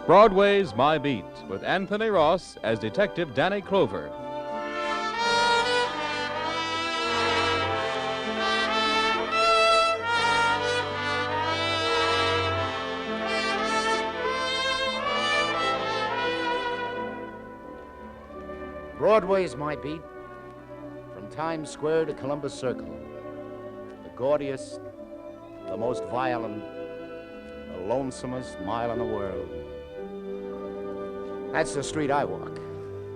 Broadway's My Beat, with Anthony Ross as Detective Danny Clover. Broadway's My Beat, from Times Square to Columbus Circle. The gaudiest, the most violent, the lonesomest mile in the world. That's the street I walk.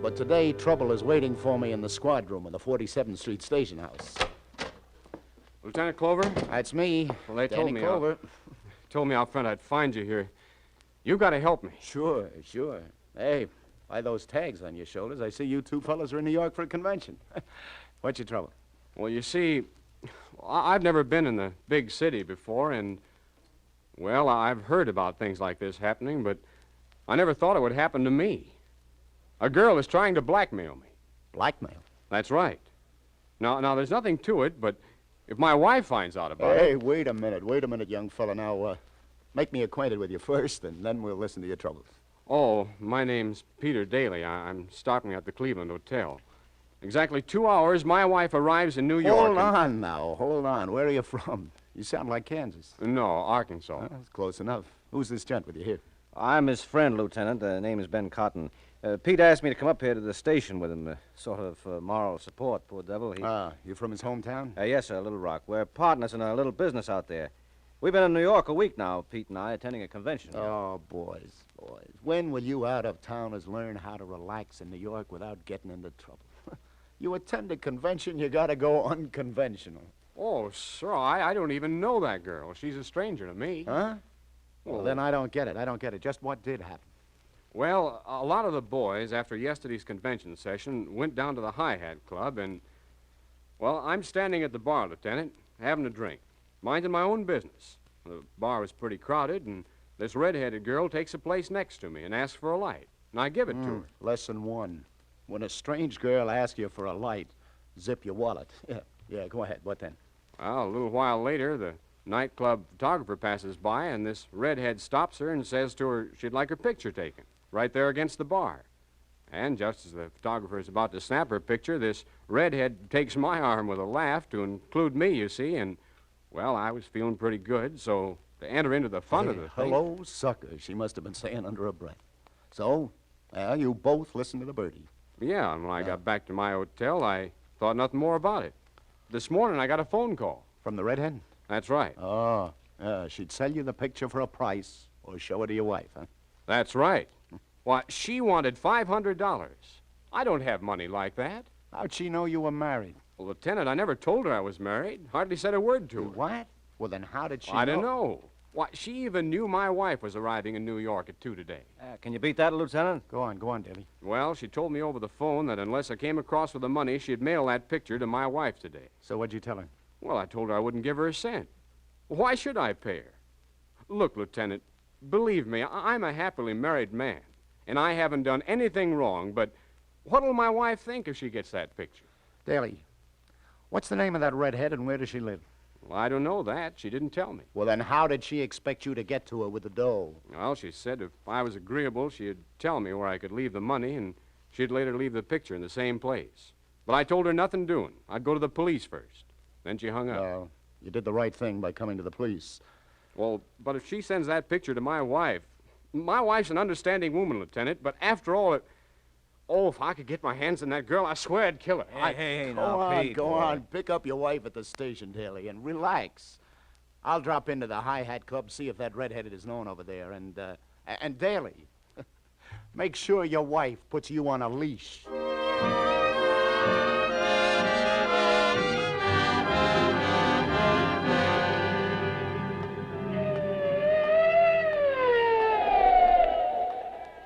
But today, trouble is waiting for me in the squad room of the 47th Street Station House. Lieutenant Clover? That's me. Well, they Danny Clover. Told me out front I'd find you here. You got to help me. Sure. Hey, by those tags on your shoulders, I see you two fellas are in New York for a convention. What's your trouble? Well, you see, I've never been in the big city before, and, well, I've heard about things like this happening, but I never thought it would happen to me. A girl is trying to blackmail me. Blackmail? That's right. Now, there's nothing to it, but if my wife finds out about it... Hey, wait a minute, young fella. Now, make me acquainted with you first, and then we'll listen to your troubles. Oh, my name's Peter Daly. I'm stopping at the Cleveland Hotel. Exactly 2 hours, my wife arrives in New York. Hold on. Where are you from? You sound like Kansas. No, Arkansas. That's close enough. Who's this gent with you here? I'm his friend, Lieutenant. Name is Ben Cotton. Pete asked me to come up here to the station with him, sort of moral support, poor devil. You from his hometown? Yes, sir, Little Rock. We're partners in a little business out there. We've been in New York a week now, Pete and I, attending a convention. Oh, boys. When will you out-of-towners learn how to relax in New York without getting into trouble? You attend a convention, you gotta go unconventional. Oh, sir, I don't even know that girl. She's a stranger to me. Huh? Well, then I don't get it. Just what did happen? Well, a lot of the boys, after yesterday's convention session, went down to the Hi-Hat Club and, well, I'm standing at the bar, Lieutenant, having a drink, minding my own business. The bar was pretty crowded, and this red-headed girl takes a place next to me and asks for a light, and I give it to her. Lesson 1. When a strange girl asks you for a light, zip your wallet. Yeah, go ahead. What then? Well, a little while later, the nightclub photographer passes by, and this redhead stops her and says to her she'd like her picture taken, right there against the bar. And just as the photographer is about to snap her picture, this redhead takes my arm with a laugh to include me, you see, and, well, I was feeling pretty good, so to enter into the fun of the thing... Hello, sucker, she must have been saying under her breath. So, well, you both listened to the birdie. Yeah, and when I got back to my hotel, I thought nothing more about it. This morning, I got a phone call. From the redhead? That's right. Oh, she'd sell you the picture for a price or show it to your wife, huh? That's right. Why, she wanted $500. I don't have money like that. How'd she know you were married? Well, Lieutenant, I never told her I was married. Hardly said a word to her. What? Well, then how did she I don't know. Why, she even knew my wife was arriving in New York at 2 today. Can you beat that, Lieutenant? Go on, Daly. Well, she told me over the phone that unless I came across with the money, she'd mail that picture to my wife today. So what'd you tell her? Well, I told her I wouldn't give her a cent. Why should I pay her? Look, Lieutenant, believe me, I'm a happily married man, and I haven't done anything wrong, but what'll my wife think if she gets that picture? Daly, what's the name of that redhead and where does she live? Well, I don't know that. She didn't tell me. Well, then how did she expect you to get to her with the dough? Well, she said if I was agreeable, she'd tell me where I could leave the money, and she'd later leave the picture in the same place. But I told her nothing doing. I'd go to the police first. Then she hung up. Well, you did the right thing by coming to the police. Well, but if she sends that picture to my wife's an understanding woman, Lieutenant, but after all, if I could get my hands on that girl, I swear I'd kill her. Hey, Go on. Pick up your wife at the station, Daly, and relax. I'll drop into the Hi-Hat Club, see if that redheaded is known over there, and Daly, make sure your wife puts you on a leash.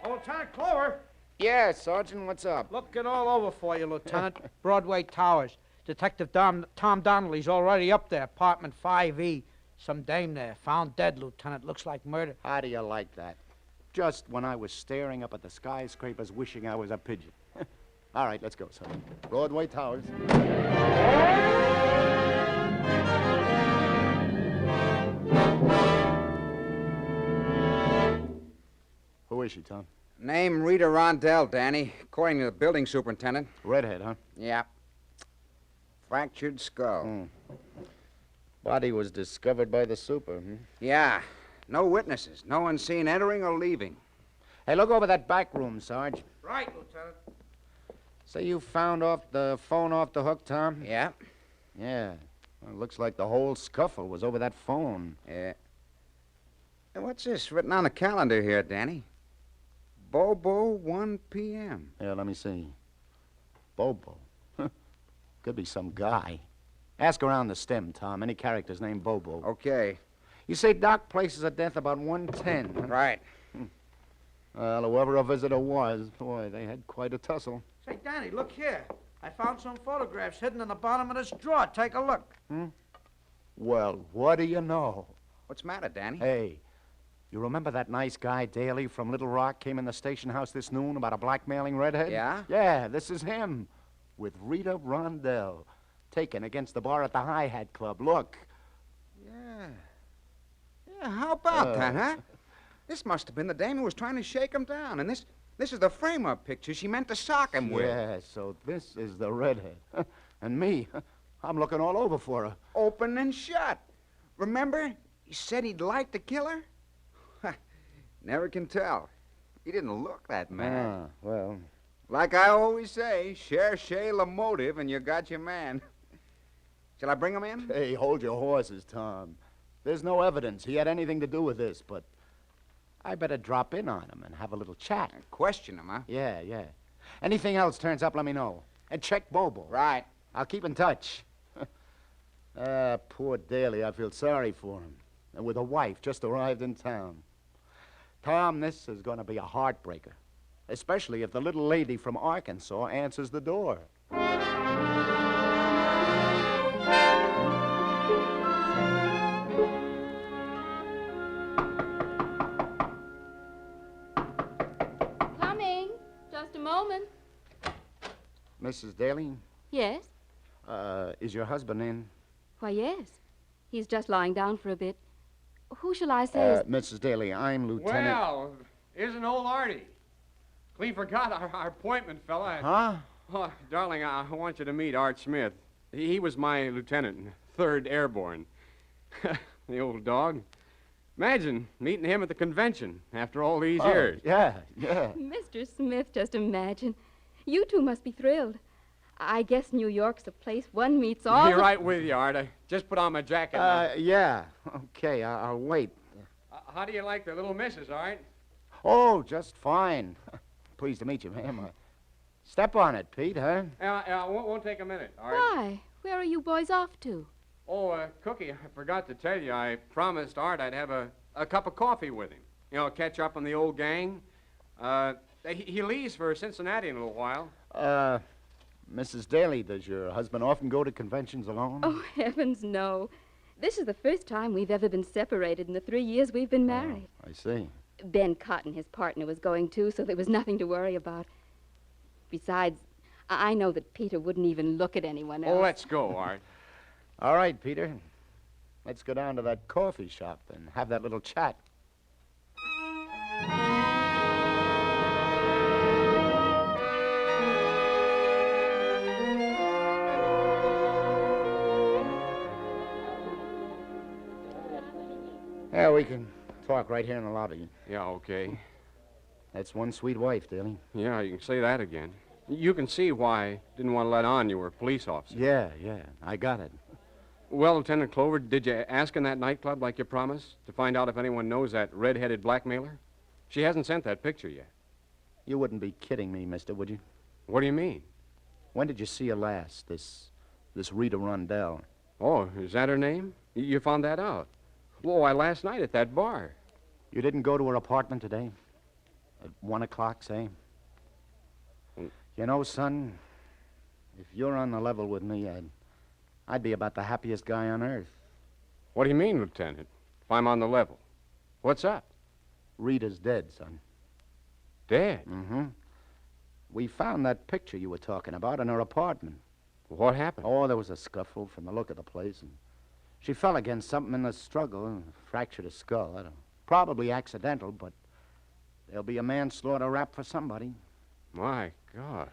Lieutenant Clover. Yeah, Sergeant, what's up? Looking all over for you, Lieutenant. Broadway Towers. Detective Tom Donnelly's already up there, apartment 5E. Some dame there, found dead, Lieutenant. Looks like murder. How do you like that? Just when I was staring up at the skyscrapers wishing I was a pigeon. All right, let's go, Sergeant. Broadway Towers. Who is she, Tom? Name Rita Rondell, Danny, according to the building superintendent. Redhead, huh? Yep. Fractured skull. Body was discovered by the super, Yeah. No witnesses. No one seen entering or leaving. Hey, look over that back room, Sarge. Right, Lieutenant. Say you found the phone off the hook, Tom? Yeah. Yeah. Well, it looks like the whole scuffle was over that phone. Yeah. Hey, what's this written on the calendar here, Danny? Bobo, 1 p.m. Yeah, let me see. Bobo. Could be some guy. Ask around the stem, Tom. Any characters named Bobo. Okay. You say Doc places a death about 1:10. Huh? Right. Well, whoever a visitor was, boy, they had quite a tussle. Say, Danny, look here. I found some photographs hidden in the bottom of this drawer. Take a look. Well, what do you know? What's the matter, Danny? Hey, you remember that nice guy, Daly, from Little Rock, came in the station house this noon about a blackmailing redhead? Yeah? Yeah, this is him. With Rita Rondell. Taken against the bar at the High Hat Club. Look. Yeah. Yeah, how about that, huh? This must have been the dame who was trying to shake him down. And this is the frame-up picture she meant to sock him with. Yeah, so this is the redhead. And me, I'm looking all over for her. Open and shut. Remember, he said he'd like to kill her? Never can tell. He didn't look that mad. Well. Like I always say, cherchez le motive and you got your man. Shall I bring him in? Hey, hold your horses, Tom. There's no evidence he had anything to do with this, but I better drop in on him and have a little chat. Question him, huh? Yeah. Anything else turns up, let me know. And check Bobo. Right. I'll keep in touch. Poor Daly. I feel sorry for him. And with a wife just arrived in town. Tom, this is going to be a heartbreaker. Especially if the little lady from Arkansas answers the door. Coming. Just a moment. Mrs. Daly, Yes? is your husband in? Why, yes. He's just lying down for a bit. Who shall I say is... Mrs. Daly, I'm Lieutenant... Well, isn't old Artie? Clean forgot our appointment, fella. Huh? Oh, darling, I want you to meet Art Smith. He was my lieutenant, 3rd Airborne. The old dog. Imagine meeting him at the convention after all these years. Yeah. Mr. Smith, just imagine. You two must be thrilled. I guess New York's the place one meets all Be right with you, Art. I just put on my jacket now. Yeah. Okay, I'll wait. How do you like the little missus, Art? Oh, just fine. Pleased to meet you, ma'am. Step on it, Pete, huh? Won't take a minute, Art. Why? Where are you boys off to? Oh, Cookie, I forgot to tell you. I promised Art I'd have a cup of coffee with him. You know, catch up on the old gang. He leaves for Cincinnati in a little while. Mrs. Daly, does your husband often go to conventions alone? Oh, heavens, no. This is the first time we've ever been separated in the 3 years we've been married. I see. Ben Cotton, his partner, was going too, so there was nothing to worry about. Besides, I know that Peter wouldn't even look at anyone else. Oh, let's go, Art. All right, Peter. Let's go down to that coffee shop and have that little chat. Yeah, we can talk right here in the lobby. Yeah, okay. That's one sweet wife, Daly. Yeah, you can say that again. You can see why I didn't want to let on you were a police officer. Yeah, I got it. Well, Lieutenant Clover, did you ask in that nightclub like you promised to find out if anyone knows that red-headed blackmailer? She hasn't sent that picture yet. You wouldn't be kidding me, mister, would you? What do you mean? When did you see her last, this Rita Rondell? Oh, is that her name? You found that out? Well, why, last night at that bar. You didn't go to her apartment today? At 1 o'clock, say? You know, son, if you're on the level with me, I'd be about the happiest guy on earth. What do you mean, Lieutenant? If I'm on the level? What's up? Rita's dead, son. Dead? Mm-hmm. We found that picture you were talking about in her apartment. What happened? Oh, there was a scuffle from the look of the place, and she fell against something in the struggle and fractured her skull. I don't know. Probably accidental, but There'll be a manslaughter rap for somebody. My gosh.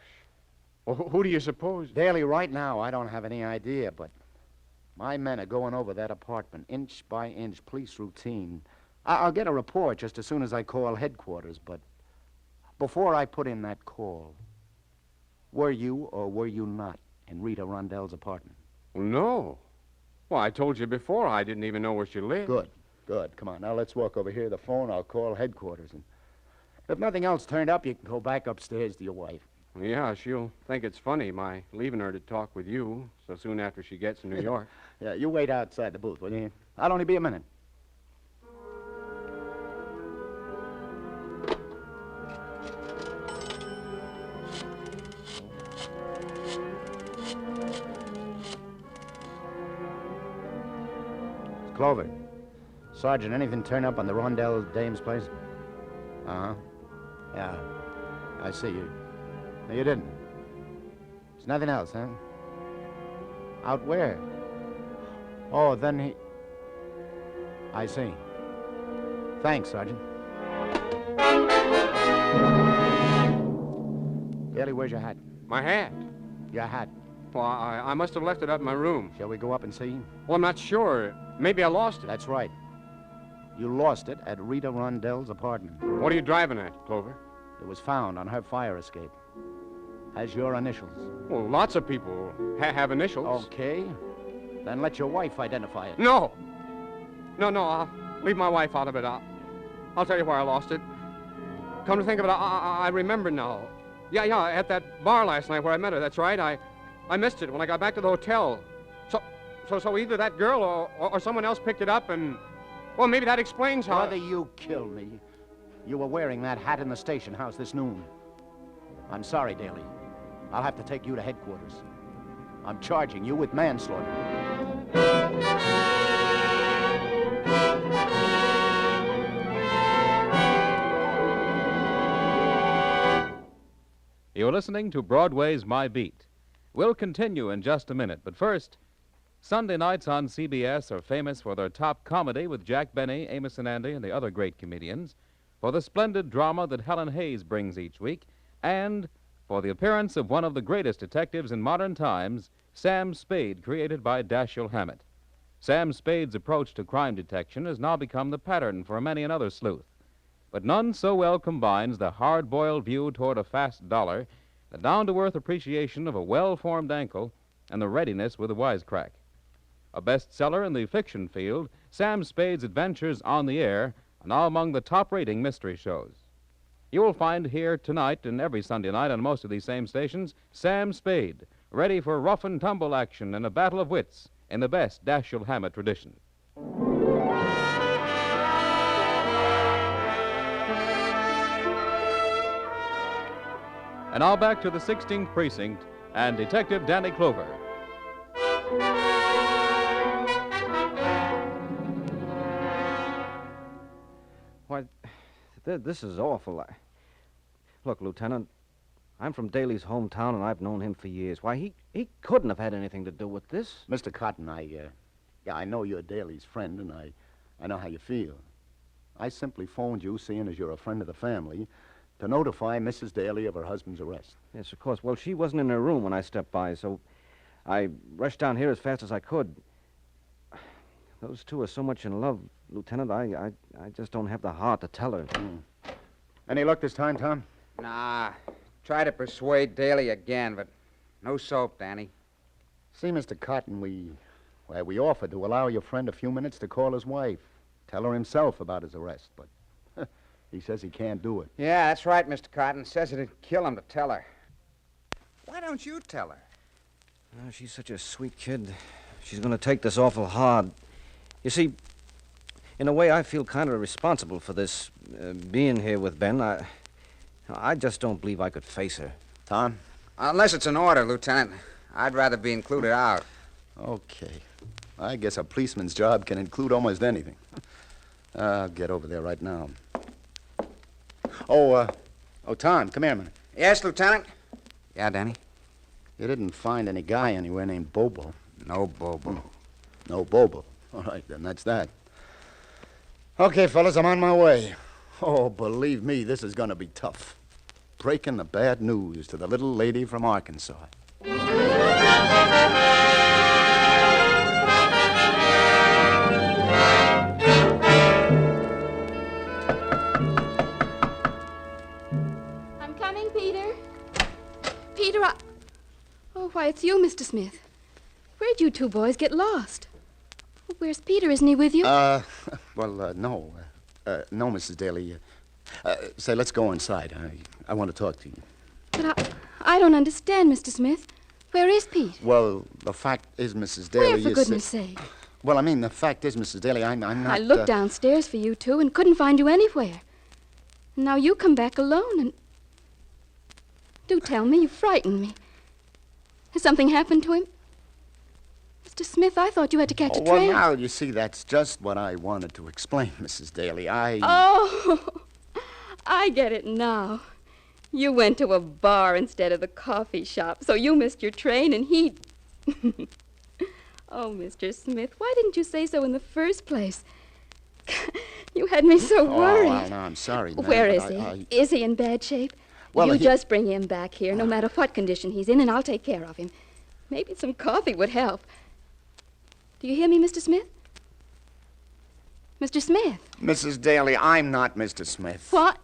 Well, who do you suppose? Daly, right now, I don't have any idea, but my men are going over that apartment, inch by inch, police routine. I'll get a report just as soon as I call headquarters, but before I put in that call, were you or were you not in Rita Rondell's apartment? Well, no. Well, I told you before I didn't even know where she lived. Good. Come on, now let's walk over here to the phone. I'll call headquarters, and if nothing else turned up, you can go back upstairs to your wife. Yeah, she'll think it's funny, my leaving her to talk with you so soon after she gets to New York. Yeah, you wait outside the booth, will you? I'll only be a minute. Clover. Sergeant, anything turn up on the Rondell dame's place? Uh-huh. Yeah. I see you. No, you didn't. There's nothing else, huh? Out where? Oh, then he... I see. Thanks, Sergeant. Daly, where's your hat? My hat? Your hat. Well, I must have left it up in my room. Shall we go up and see? Well, I'm not sure. Maybe I lost it. That's right. You lost it at Rita Rondell's apartment. What are you driving at, Clover? It was found on her fire escape. Has your initials. Well, lots of people have initials. Okay. Then let your wife identify it. No, I'll leave my wife out of it. I'll tell you where I lost it. Come to think of it, I remember now. Yeah, at that bar last night where I met her. That's right. I missed it when I got back to the hotel. So either that girl or someone else picked it up and... Well, maybe that explains how... Brother, you killed me. You were wearing that hat in the station house this noon. I'm sorry, Daly. I'll have to take you to headquarters. I'm charging you with manslaughter. You're listening to Broadway's My Beat. We'll continue in just a minute, but first, Sunday nights on CBS are famous for their top comedy with Jack Benny, Amos and Andy, and the other great comedians, for the splendid drama that Helen Hayes brings each week, and for the appearance of one of the greatest detectives in modern times, Sam Spade, created by Dashiell Hammett. Sam Spade's approach to crime detection has now become the pattern for many another sleuth, but none so well combines the hard-boiled view toward a fast dollar, the down-to-earth appreciation of a well-formed ankle, and the readiness with a wisecrack. A bestseller in the fiction field, Sam Spade's adventures on the air are now among the top-rating mystery shows. You will find here tonight and every Sunday night on most of these same stations, Sam Spade, ready for rough and tumble action and a battle of wits in the best Dashiell Hammett tradition. And now back to the 16th Precinct and Detective Danny Clover. Why, this is awful. Look, Lieutenant, I'm from Daly's hometown, and I've known him for years. Why, he couldn't have had anything to do with this. Mr. Cotton, I know you're Daly's friend, and I know how you feel. I simply phoned you, seeing as you're a friend of the family, to notify Mrs. Daly of her husband's arrest. Yes, of course. Well, she wasn't in her room when I stepped by, so I rushed down here as fast as I could. Those two are so much in love, Lieutenant, I just don't have the heart to tell her. Any luck this time, Tom? Nah. Try to persuade Daly again, but no soap, Danny. See, Mr. Cotton, we offered to allow your friend a few minutes to call his wife, tell her himself about his arrest, but he says he can't do it. Yeah, that's right, Mr. Cotton. Says it'd kill him to tell her. Why don't you tell her? Oh, she's such a sweet kid. She's going to take this awful hard. You see, in a way, I feel kind of responsible for this, being here with Ben. I just don't believe I could face her. Tom? Unless it's an order, Lieutenant. I'd rather be included out. Okay. I guess a policeman's job can include almost anything. I'll get over there right now. Oh, Tom, come here a minute. Yes, Lieutenant? Yeah, Danny? You didn't find any guy anywhere named Bobo. No Bobo. No Bobo. All right, then, that's that. Okay, fellas, I'm on my way. Oh, believe me, this is going to be tough. Breaking the bad news to the little lady from Arkansas. I'm coming, Peter. Peter, Oh, why, it's you, Mr. Smith. Where'd you two boys get lost? Where's Peter? Isn't he with you? No. No, Mrs. Daly. Say, let's go inside. I want to talk to you. But I don't understand, Mr. Smith. Where is Pete? Well, the fact is, Mrs. Daly... Where, for goodness sake? Well, I mean, the fact is, Mrs. Daly, I'm not... I looked downstairs for you two and couldn't find you anywhere. And now you come back alone and... Do tell me, you frightened me. Has something happened to him? Mr. Smith, I thought you had to catch a train. Well, now, you see, that's just what I wanted to explain, Mrs. Daly. Oh, I get it now. You went to a bar instead of the coffee shop, so you missed your train and he... Oh, Mr. Smith, why didn't you say so in the first place? You had me so worried. Oh, no, I'm sorry, ma'am. Where is he? Is he in bad shape? Well, you just bring him back here, no matter what condition he's in, and I'll take care of him. Maybe some coffee would help. Do you hear me, Mr. Smith? Mr. Smith? Mrs. Daly, I'm not Mr. Smith. What?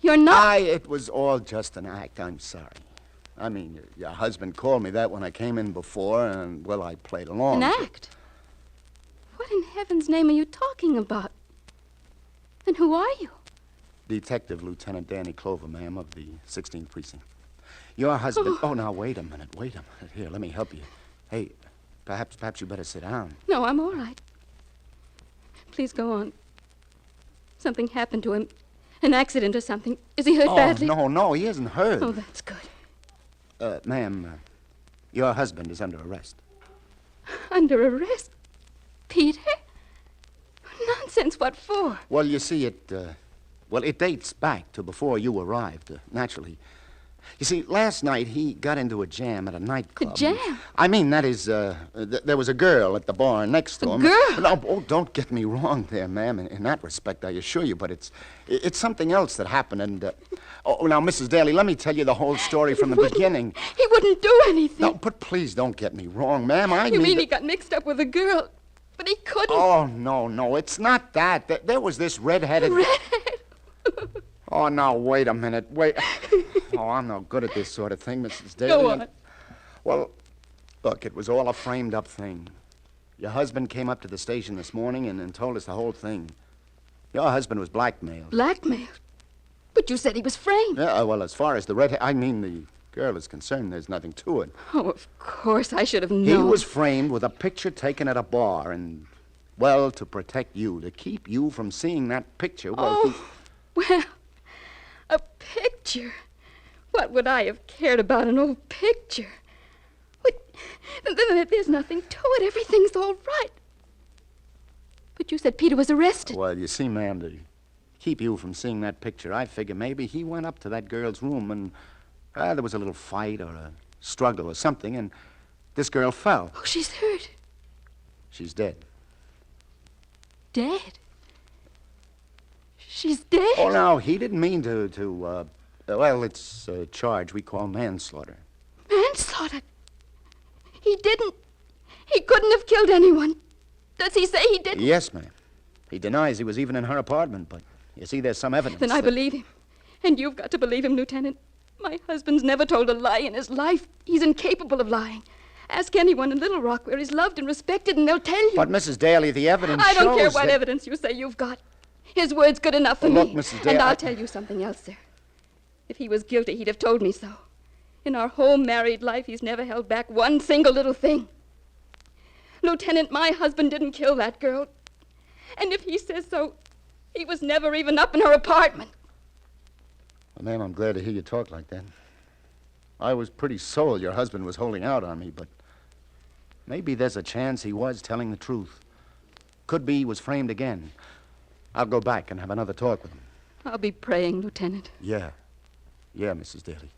You're not? It was all just an act. I'm sorry. I mean, your husband called me that when I came in before, and, well, I played along. An act? What in heaven's name are you talking about? And who are you? Detective Lieutenant Danny Clover, ma'am, of the 16th Precinct. Your husband... Oh, now, wait a minute. Here, let me help you. Hey, perhaps you better sit down. No, I'm all right. Please go on. Something happened to him. An accident or something. Is he hurt badly? No, he isn't hurt. Oh, that's good. Ma'am, your husband is under arrest. Under arrest? Peter? Nonsense, what for? Well, you see, it dates back to before you arrived, naturally. You see, last night he got into a jam at a nightclub. A jam? I mean, that is, there was a girl at the bar next to him. A girl? No, don't get me wrong there, ma'am. In that respect, I assure you, but it's something else that happened, and... now, Mrs. Daly, let me tell you the whole story from the beginning. He wouldn't do anything. No, but please don't get me wrong, ma'am. You mean he got mixed up with a girl, but he couldn't? Oh, no, it's not that. There was this red-headed... Oh, now, wait a minute. Oh, I'm no good at this sort of thing, Mrs. Daly. Go on. Well, look, it was all a framed-up thing. Your husband came up to the station this morning and told us the whole thing. Your husband was blackmailed. Blackmailed? But you said he was framed. Yeah, well, as far as the the girl is concerned, there's nothing to it. Oh, of course, I should have known. He was framed with a picture taken at a bar and, well, to protect you, to keep you from seeing that picture. Well, a picture? What would I have cared about an old picture? There's nothing to it. Everything's all right. But you said Peter was arrested. Well, you see, ma'am, to keep you from seeing that picture, I figure maybe he went up to that girl's room and there was a little fight or a struggle or something, and this girl fell. Oh, she's hurt. She's dead. Dead? She's dead? Oh, no, he didn't mean well, it's a charge we call manslaughter. Manslaughter? He didn't. He couldn't have killed anyone. Does he say he didn't? Yes, ma'am. He denies he was even in her apartment, but you see, there's some evidence. Then I believe him. And you've got to believe him, Lieutenant. My husband's never told a lie in his life. He's incapable of lying. Ask anyone in Little Rock where he's loved and respected, and they'll tell you. But, Mrs. Daly, the evidence I don't care what that... evidence you say you've got. His word's good enough for Look, me. Mrs. Daly... And I'll tell you something else, sir. If he was guilty, he'd have told me so. In our whole married life, he's never held back one single little thing. Lieutenant, my husband didn't kill that girl. And if he says so, he was never even up in her apartment. Well, ma'am, I'm glad to hear you talk like that. I was pretty sold your husband was holding out on me, but maybe there's a chance he was telling the truth. Could be he was framed again. I'll go back and have another talk with him. I'll be praying, Lieutenant. Yeah, Mrs. Daly.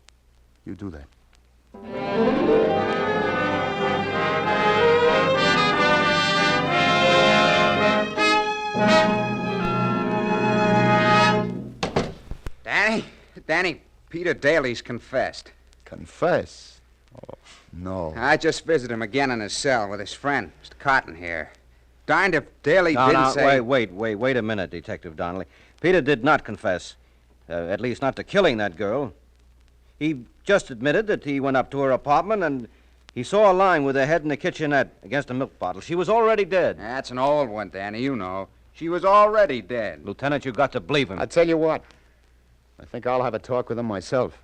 You do that. Danny, Peter Daly's confessed. Confess? Oh, no. I just visited him again in his cell with his friend, Mr. Cotton here. Darned if Daly didn't No, say... wait a minute, Detective Donnelly. Peter did not confess. At least not to killing that girl. He just admitted that he went up to her apartment and he saw her lying with her head in the kitchenette against a milk bottle. She was already dead. That's an old one, Danny, you know. She was already dead. Lieutenant, you got to believe him. I tell you what. I think I'll have a talk with him myself.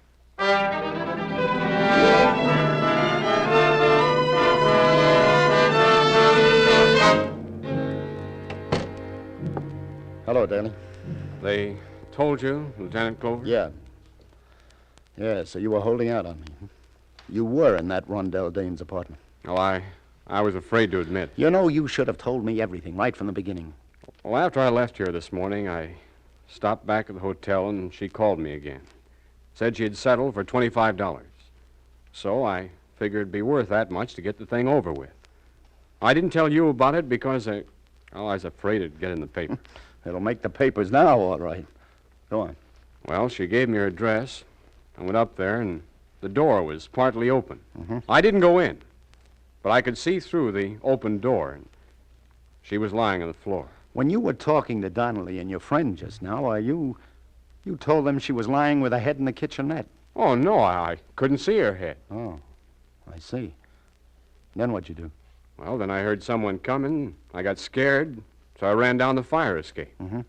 Hello, Daly. They told you, Lieutenant Clover? Yeah. Yeah, so you were holding out on me. You were in that Rondell Dane's apartment. Oh, I was afraid to admit. You know, you should have told me everything right from the beginning. Well, after I left here this morning, I stopped back at the hotel and she called me again. Said she had settled for $25. So I figured it'd be worth that much to get the thing over with. I didn't tell you about it because I was afraid it'd get in the paper. It'll make the papers now, all right. Go on. Well, she gave me her address. I went up there, and the door was partly open. Mm-hmm. I didn't go in, but I could see through the open door, and she was lying on the floor. When you were talking to Donnelly and your friend just now, you told them she was lying with her head in the kitchenette. Oh, no, I couldn't see her head. Oh, I see. Then what'd you do? Well, then I heard someone coming. I got scared, so I ran down the fire escape. Mm-hmm.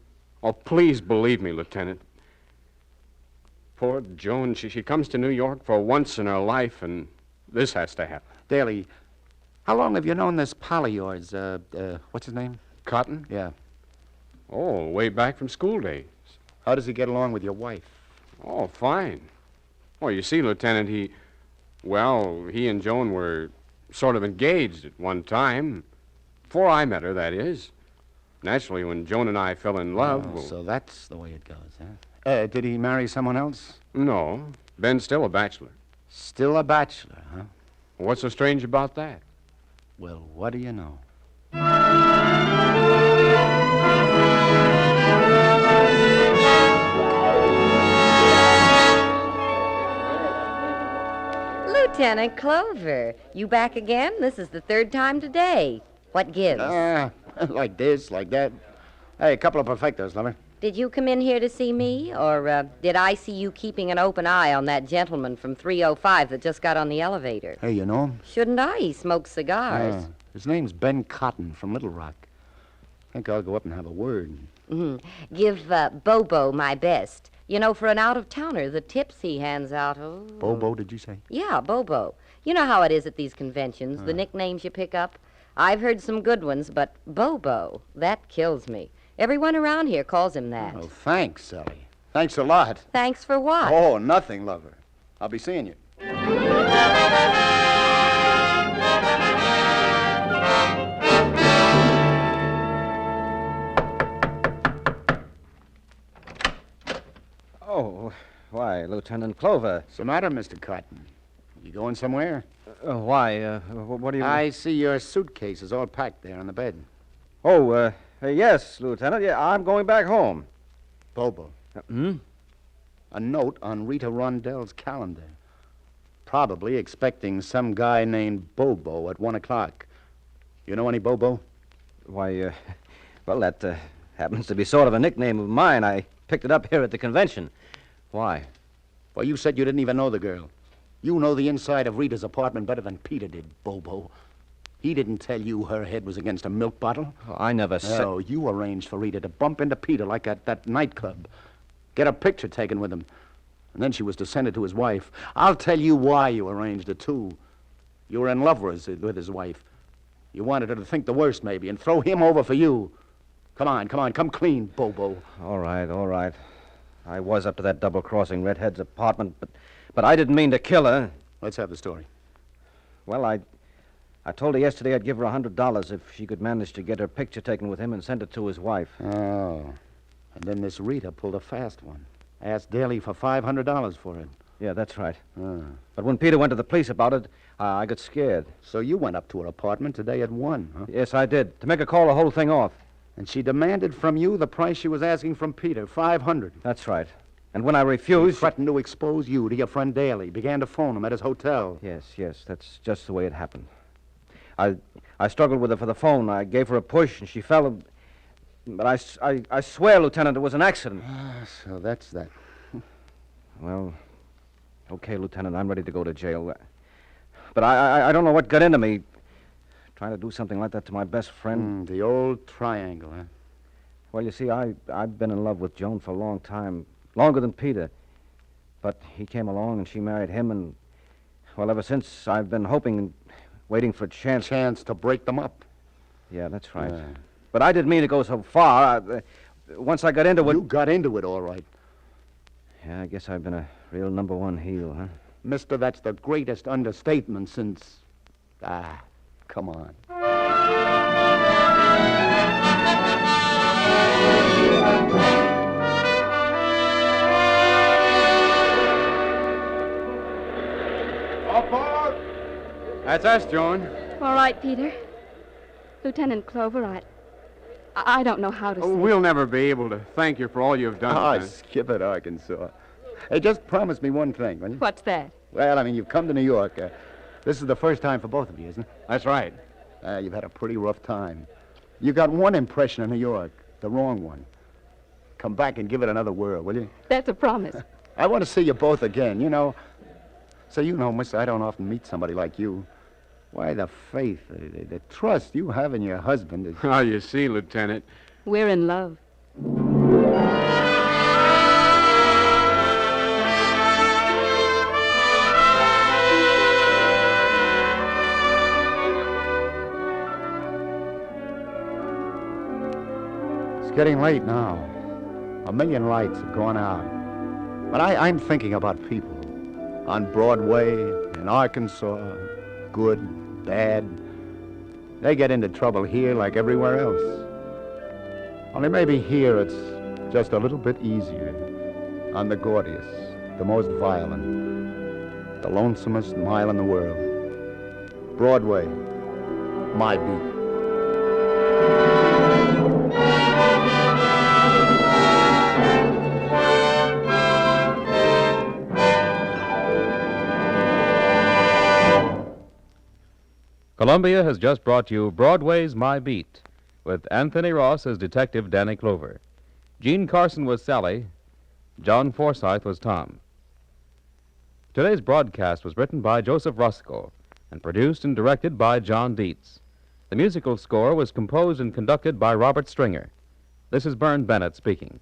Oh, please believe me, Lieutenant. Poor Joan, she comes to New York for once in her life, and this has to happen. Daly, how long have you known this pal of yours? What's his name? Cotton? Yeah. Oh, way back from school days. How does he get along with your wife? Oh, fine. Well, you see, Lieutenant, he and Joan were sort of engaged at one time. Before I met her, that is. Naturally, when Joan and I fell in love... Oh, so that's the way it goes, huh? Did he marry someone else? No. Ben's still a bachelor. Still a bachelor, huh? What's so strange about that? Well, what do you know? Lieutenant Clover, you back again? This is the third time today. What gives? Like this, like that. Hey, a couple of perfectos, lover. Did you come in here to see me, or did I see you keeping an open eye on that gentleman from 305 that just got on the elevator? Hey, you know him? Shouldn't I? He smokes cigars. His name's Ben Cotton from Little Rock. I think I'll go up and have a word. Mm-hmm. Give Bobo my best. You know, for an out-of-towner, the tips he hands out... Oh. Bobo, did you say? Yeah, Bobo. You know how it is at these conventions, the nicknames you pick up? I've heard some good ones, but Bobo, that kills me. Everyone around here calls him that. Oh, thanks, Sally. Thanks a lot. Thanks for what? Oh, nothing, lover. I'll be seeing you. Oh, why, Lieutenant Clover. What's the matter, Mr. Cotton? You going somewhere? Why? What do you... I see your suitcase is all packed there on the bed. Oh, yes, Lieutenant. Yeah, I'm going back home. Bobo. A note on Rita Rondell's calendar. Probably expecting some guy named Bobo at 1 o'clock. You know any Bobo? Why, well, that happens to be sort of a nickname of mine. I picked it up here at the convention. Why? Well, you said you didn't even know the girl. You know the inside of Rita's apartment better than Peter did, Bobo. He didn't tell you her head was against a milk bottle. Oh, I never said... No, you arranged for Rita to bump into Peter like at that nightclub. Get a picture taken with him. And then she was to send it to his wife. I'll tell you why you arranged it, too. You were in love with his wife. You wanted her to think the worst, maybe, and throw him over for you. Come on, come clean, Bobo. All right. I was up to that double-crossing redhead's apartment, but I didn't mean to kill her. Let's have the story. Well, I told her yesterday I'd give her $100 if she could manage to get her picture taken with him and send it to his wife. Oh. And then this Rita pulled a fast one. Asked Daly for $500 for it. Yeah, that's right. But when Peter went to the police about it, I got scared. So you went up to her apartment today at 1, huh? Yes, I did, to make her call the whole thing off. And she demanded from you the price she was asking from Peter, $500. That's right. And when I He refused... threatened to expose you to your friend Daly. Began to phone him at his hotel. Yes, that's just the way it happened. I struggled with her for the phone. I gave her a push, and she fell. But I swear, Lieutenant, it was an accident. So that's that. Well, okay, Lieutenant, I'm ready to go to jail. But I don't know what got into me. Trying to do something like that to my best friend. The old triangle, huh? Well, you see, I've been in love with Joan for a long time. Longer than Peter. But he came along and she married him, and, well, ever since I've been hoping and waiting for a chance. Chance to break them up. Yeah, that's right. Yeah. But I didn't mean to go so far. Once I got into it... You got into it, all right. Yeah, I guess I've been a real number one heel, huh? Mister, that's the greatest understatement since... come on. That's us, Joan. All right, Peter. Lieutenant Clover, I don't know how to say. We'll never be able to thank you for all you've done. Skip it, Arkansas. Hey, just promise me one thing, will you? What's that? Well, I mean, you've come to New York. This is the first time for both of you, isn't it? That's right. You've had a pretty rough time. You got one impression of New York, the wrong one. Come back and give it another whirl, will you? That's a promise. I want to see you both again, you know. So, you know, miss, I don't often meet somebody like you. Why, the faith, the trust you have in your husband is... Oh, you see, Lieutenant. We're in love. It's getting late now. 1 million lights have gone out. But I'm thinking about people. On Broadway, in Arkansas, good, bad. They get into trouble here like everywhere else. Only maybe here it's just a little bit easier. On the gaudiest, the most violent, the lonesomest mile in the world. Broadway, my beat. Columbia has just brought you Broadway's My Beat, with Anthony Ross as Detective Danny Clover. Gene Carson was Sally. John Forsythe was Tom. Today's broadcast was written by Joseph Roscoe and produced and directed by John Dietz. The musical score was composed and conducted by Robert Stringer. This is Bern Bennett speaking.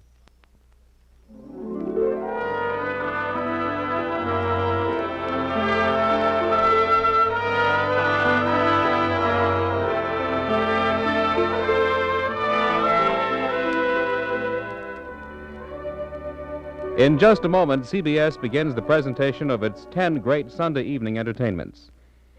In just a moment, CBS begins the presentation of its 10 great Sunday evening entertainments.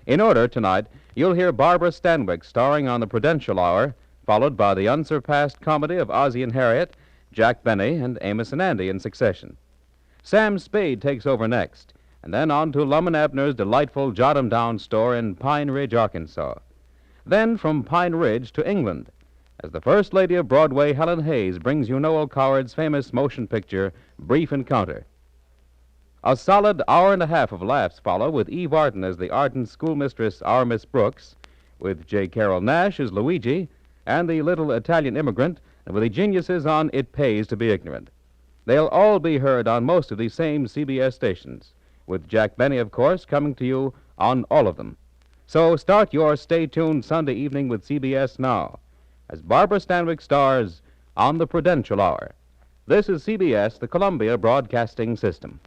In order, tonight, you'll hear Barbara Stanwyck starring on the Prudential Hour, followed by the unsurpassed comedy of Ozzie and Harriet, Jack Benny, and Amos and Andy in succession. Sam Spade takes over next, and then on to Lum and Abner's delightful Jot-'em-Down store in Pine Ridge, Arkansas. Then from Pine Ridge to England, as the First Lady of Broadway, Helen Hayes, brings you Noel Coward's famous motion picture, Brief Encounter. A solid hour and a half of laughs follow, with Eve Arden as the ardent schoolmistress, our Miss Brooks, with J. Carroll Nash as Luigi, and the little Italian immigrant, with the geniuses on It Pays to Be Ignorant. They'll all be heard on most of these same CBS stations, with Jack Benny, of course, coming to you on all of them. So start your stay-tuned Sunday evening with CBS now, as Barbara Stanwyck stars on the Prudential Hour. This is CBS, the Columbia Broadcasting System.